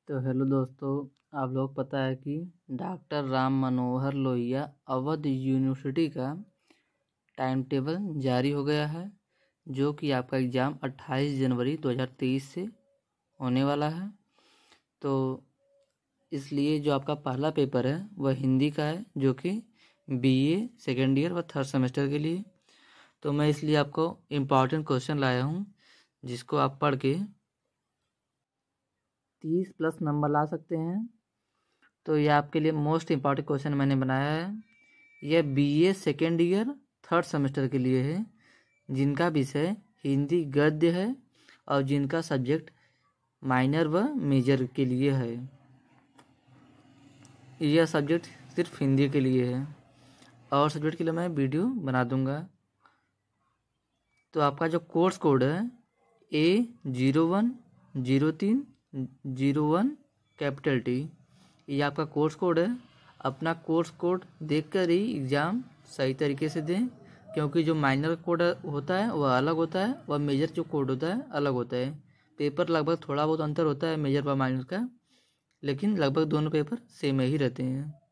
तो हेलो दोस्तों, आप लोग पता है कि डॉक्टर राम मनोहर लोहिया अवध यूनिवर्सिटी का टाइम टेबल जारी हो गया है, जो कि आपका एग्ज़ाम 28 जनवरी 2023 से होने वाला है। तो इसलिए जो आपका पहला पेपर है वह हिंदी का है, जो कि बीए सेकेंड ईयर व थर्ड सेमेस्टर के लिए। तो मैं इसलिए आपको इम्पॉर्टेंट क्वेश्चन लाया हूँ, जिसको आप पढ़ के 30+ नंबर ला सकते हैं। तो ये आपके लिए मोस्ट इम्पॉर्टेंट क्वेश्चन मैंने बनाया है। यह BA second year third semester के लिए है, जिनका विषय हिंदी गद्य है और जिनका सब्जेक्ट माइनर व मेजर के लिए है। यह सब्जेक्ट सिर्फ हिंदी के लिए है और सब्जेक्ट के लिए मैं वीडियो बना दूंगा। तो आपका जो कोर्स कोड है A010301 कैपिटल T, ये आपका कोर्स कोड है। अपना कोर्स कोड देखकर ही एग्ज़ाम सही तरीके से दें, क्योंकि जो माइनर कोड होता है वह अलग होता है, वह मेजर जो कोड होता है अलग होता है। पेपर लगभग थोड़ा बहुत अंतर होता है मेजर व माइनर का, लेकिन लगभग दोनों पेपर सेम ही रहते हैं।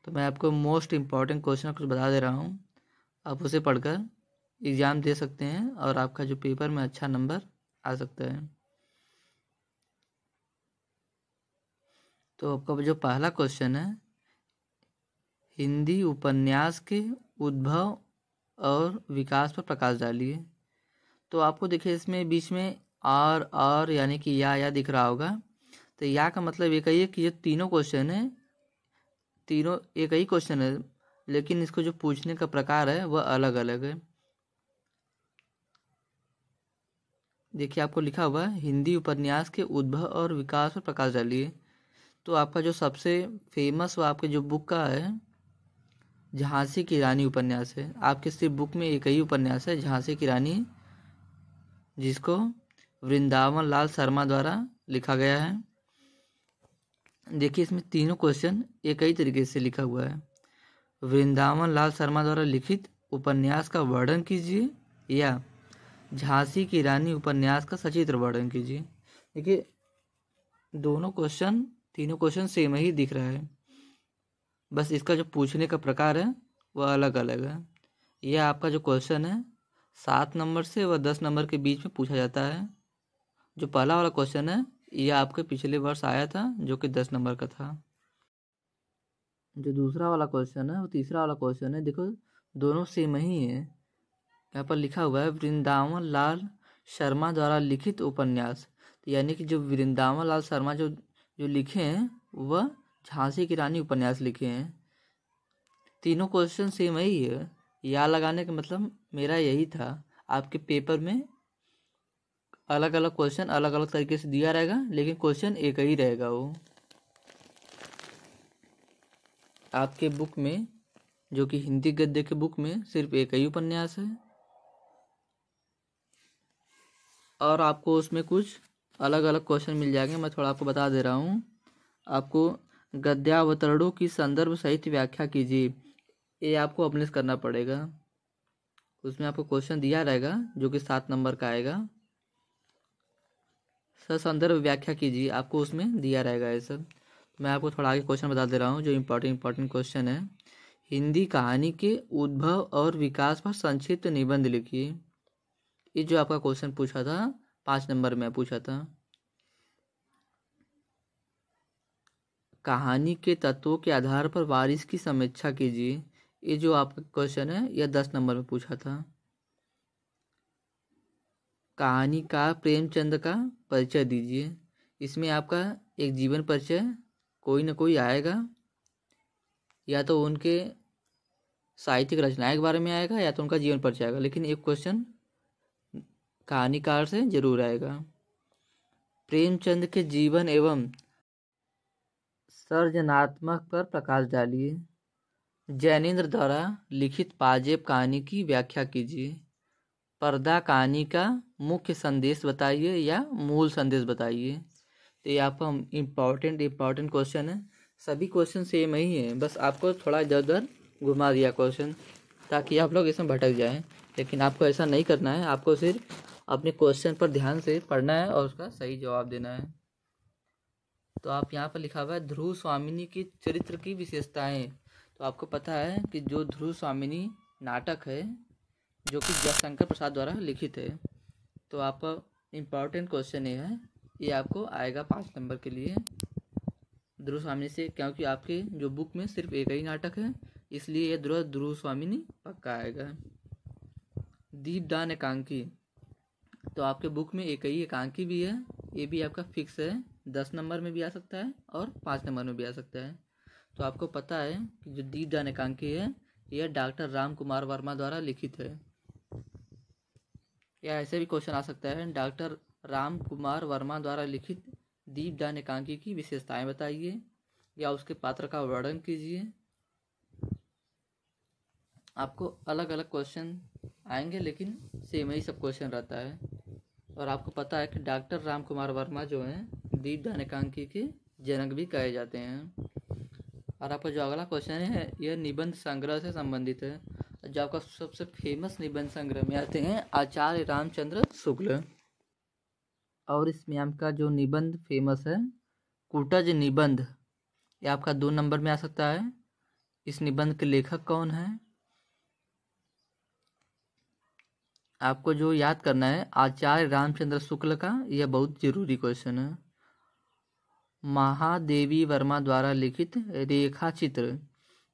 तो मैं आपको मोस्ट इम्पॉर्टेंट क्वेश्चन कुछ बता दे रहा हूँ, आप उसे पढ़कर एग्ज़ाम दे सकते हैं और आपका जो पेपर में अच्छा नंबर आ सकता है। तो आपका जो पहला क्वेश्चन है, हिंदी उपन्यास के उद्भव और विकास पर प्रकाश डालिए। तो आपको देखिए इसमें बीच में और यानी कि या दिख रहा होगा। तो या का मतलब ये कहिए कि ये तीनों क्वेश्चन है, तीनों एक ही क्वेश्चन है, लेकिन इसको जो पूछने का प्रकार है वह अलग अलग है। देखिए आपको लिखा हुआ है हिंदी उपन्यास के उद्भव और विकास पर प्रकाश डालिए। तो आपका जो सबसे फेमस वो आपके जो बुक का है झांसी की रानी उपन्यास है। आपके सिर्फ बुक में एक ही उपन्यास है झांसी की रानी, जिसको वृंदावन लाल शर्मा द्वारा लिखा गया है। देखिए इसमें तीनों क्वेश्चन एक ही तरीके से लिखा हुआ है। वृंदावन लाल शर्मा द्वारा लिखित उपन्यास का वर्णन कीजिए या झांसी की रानी उपन्यास का सचित्र वर्णन कीजिए। देखिए दोनों क्वेश्चन तीनों क्वेश्चन सेम ही दिख रहा है, बस इसका जो पूछने का प्रकार है वह अलग अलग है। यह आपका जो क्वेश्चन है 7 नंबर से व 10 नंबर के बीच में पूछा जाता है। जो पहला वाला क्वेश्चन है यह आपके पिछले वर्ष आया था, जो कि 10 नंबर का था। जो दूसरा वाला क्वेश्चन है वो तीसरा वाला क्वेश्चन है। देखो दोनों सेम ही है। यहाँ पर लिखा हुआ है वृंदावन लाल शर्मा द्वारा लिखित उपन्यास, तो यानी कि जो वृंदावन लाल शर्मा जो लिखे हैं वह झांसी की रानी उपन्यास लिखे हैं। तीनों क्वेश्चन सेम ही है। या लगाने का मतलब मेरा यही था, आपके पेपर में अलग अलग क्वेश्चन अलग अलग तरीके से दिया रहेगा, लेकिन क्वेश्चन एक ही रहेगा। वो आपके बुक में जो कि हिंदी गद्य के बुक में सिर्फ एक ही उपन्यास है और आपको उसमें कुछ अलग अलग क्वेश्चन मिल जाएंगे। मैं थोड़ा आपको बता दे रहा हूँ। आपको गद्यावतरणों की संदर्भ सहित व्याख्या कीजिए, ये आपको अपने से करना पड़ेगा। उसमें आपको क्वेश्चन दिया रहेगा जो कि 7 नंबर का आएगा। संदर्भ व्याख्या कीजिए, आपको उसमें दिया रहेगा ये सब। मैं आपको थोड़ा आगे क्वेश्चन बता दे रहा हूँ जो इम्पोर्टेंट क्वेश्चन है। हिंदी कहानी के उद्भव और विकास पर संक्षिप्त निबंध लिखिए। ये जो आपका क्वेश्चन पूछा था 5 नंबर में पूछा था। कहानी के तत्वों के आधार पर वारिस की समीक्षा कीजिए। ये जो आपका क्वेश्चन है यह 10 नंबर में पूछा था। कहानीकार प्रेमचंद का परिचय दीजिए। इसमें आपका एक जीवन परिचय कोई ना कोई आएगा, या तो उनके साहित्यिक रचनाएं के बारे में आएगा या तो उनका जीवन परिचय आएगा, लेकिन एक क्वेश्चन कहानीकार से जरूर आएगा। प्रेमचंद के जीवन एवं सर्जनात्मक पर प्रकाश डालिए। जैनेन्द्र द्वारा लिखित पाजेब कहानी की व्याख्या कीजिए। पर्दा कहानी का मुख्य संदेश बताइए या मूल संदेश बताइए। तो ये आपका इम्पॉर्टेंट क्वेश्चन है। सभी क्वेश्चन सेम ही है, बस आपको थोड़ा इधर उधर घुमा दिया क्वेश्चन, ताकि आप लोग इसमें भटक जाएं। लेकिन आपको ऐसा नहीं करना है, आपको सिर्फ अपने क्वेश्चन पर ध्यान से पढ़ना है और उसका सही जवाब देना है। तो आप यहाँ पर लिखा हुआ है ध्रुव स्वामिनी की चरित्र की विशेषताएं। तो आपको पता है कि जो ध्रुव स्वामिनी नाटक है जो कि जयशंकर प्रसाद द्वारा लिखित है। तो आपका इम्पॉर्टेंट क्वेश्चन ये है, ये आपको आएगा 5 नंबर के लिए ध्रुव स्वामिनी से, क्योंकि आपके जो बुक में सिर्फ एक ही नाटक है, इसलिए ये ध्रुव स्वामिनी पक्का आएगा। दीपदान एकांकी, तो आपके बुक में एक ही एकांकी भी है, ये भी आपका फिक्स है, 10 नंबर में भी आ सकता है और 5 नंबर में भी आ सकता है। तो आपको पता है कि जो दीपदान एकांकी है यह डॉक्टर राम कुमार वर्मा द्वारा लिखित है। या ऐसे भी क्वेश्चन आ सकता है, डॉक्टर राम कुमार वर्मा द्वारा लिखित दीपदान एकांकी की विशेषताएं बताइए या उसके पात्र का वर्णन कीजिए। आपको अलग अलग क्वेश्चन आएंगे लेकिन सेम ही सब क्वेश्चन रहता है। और आपको पता है कि डॉक्टर राम कुमार वर्मा जो हैं दीपदान एकांकी के जनक भी कहे जाते हैं। और आपका जो अगला क्वेश्चन है यह निबंध संग्रह से संबंधित है। जो आपका सबसे फेमस निबंध संग्रह में आते हैं आचार्य रामचंद्र शुक्ल। और इसमें आपका जो निबंध फेमस है कूटज निबंध, ये आपका 2 नंबर में आ सकता है। इस निबंध के लेखक कौन है आपको जो याद करना है, आचार्य रामचंद्र शुक्ल का, यह बहुत जरूरी क्वेश्चन है। महादेवी वर्मा द्वारा लिखित रेखा चित्र,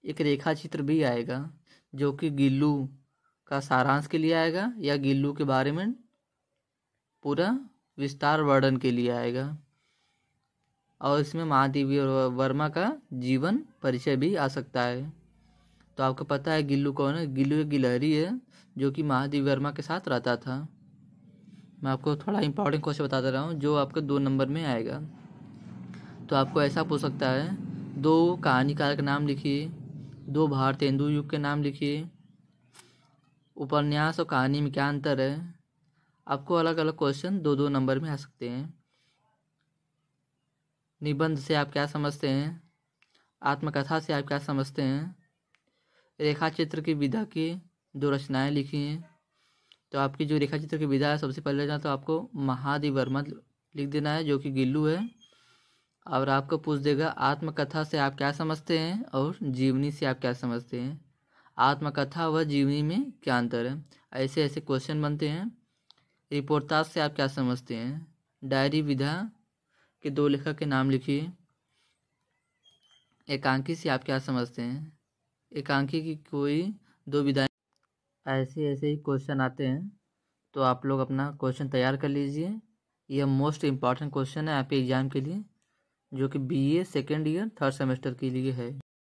एक रेखा चित्र भी आएगा जो कि गिल्लू का सारांश के लिए आएगा या गिल्लू के बारे में पूरा विस्तार वर्णन के लिए आएगा। और इसमें महादेवी वर्मा का जीवन परिचय भी आ सकता है। तो आपको पता है गिल्लू कौन है, गिल्लू एक गिलहरी है जो कि महादेवी वर्मा के साथ रहता था। मैं आपको थोड़ा इंपॉर्टेंट क्वेश्चन बता दे रहा हूँ जो आपके 2 नंबर में आएगा। तो आपको ऐसा पूछ सकता है 2 कहानीकार के नाम लिखिए, 2 भारतेंदु युग के नाम लिखिए, उपन्यास और कहानी में क्या अंतर है। आपको अलग अलग क्वेश्चन 2-2 नंबर में आ सकते हैं। निबंध से आप क्या समझते हैं, आत्मकथा से आप क्या समझते हैं, रेखा चित्र की विधा की 2 रचनाएं लिखी हैं। तो आपकी जो रेखा चित्र की विधा है, सबसे पहले जाना तो आपको महादेवी वर्मा लिख देना है जो कि गिल्लू है। और आपको पूछ देगा आत्मकथा से आप क्या समझते हैं और जीवनी से आप क्या समझते हैं, आत्मकथा व जीवनी में क्या अंतर है। ऐसे ऐसे क्वेश्चन बनते हैं। रिपोर्टाज से आप क्या समझते हैं, डायरी विधा के 2 लेखक के नाम लिखिए। एकांकी से आप क्या समझते हैं, एकांकी की कोई 2 विधाएं। ऐसे ऐसे ही क्वेश्चन आते हैं। तो आप लोग अपना क्वेश्चन तैयार कर लीजिए। यह मोस्ट इम्पॉर्टेंट क्वेश्चन है आपके एग्जाम के लिए जो कि BA second year 3rd semester के लिए है।